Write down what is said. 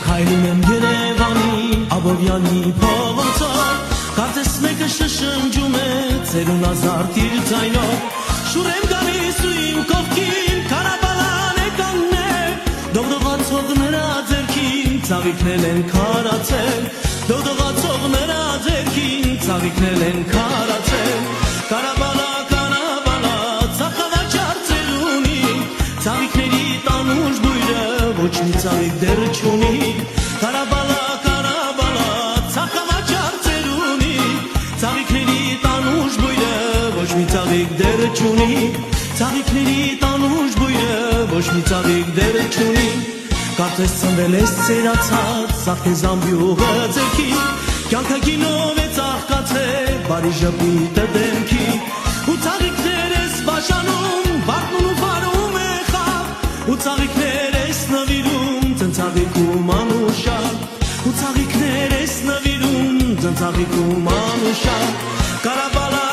Քայլում եմ Երևանի Աբովյանի փողոցով Կարծես մեկը շշնջում է ծերուն ազարտ իր ձայնով Շուր եմ գալիս ու իմ կողքին Կարաբալան է կանգնել Դողդողացող նրա ձեռքին Ծաղիկներ են քարացել Դողդողացող նրա ձեռքին Ծաղիկներ են քարացել Կարաբալա, Կարաբալա Ծախավաճար ծերունի Ծաղիկների տանուշ բույրը Ոչ մի ծաղիկ դեռ չունի Կարաբալա, Կարաբալա Ծախավաճար ծերունի Ծաղիկների տանուշ բույրը Ոչ մի ծաղիկ դեռ չունի Ծաղիկների տանուշ բույրը Ոչ մի ծաղիկ դեռ չունի Կարծես ծնվել ես ծերացած Սաղ քեզ ամբյուղը ձերքի Կյանքը գինով է ծաղկացել Բարի ժպիտը դեմքի Ու ծաղիկներ ես բաժանում Վարդն ու վարում է խավ Ու ծաղիկներ ես նվիրում Ծնծաղիկում անուշակ Ու ծաղիկներ ես նվիրում Ծնծաղիկում անուշակ Կարաբալա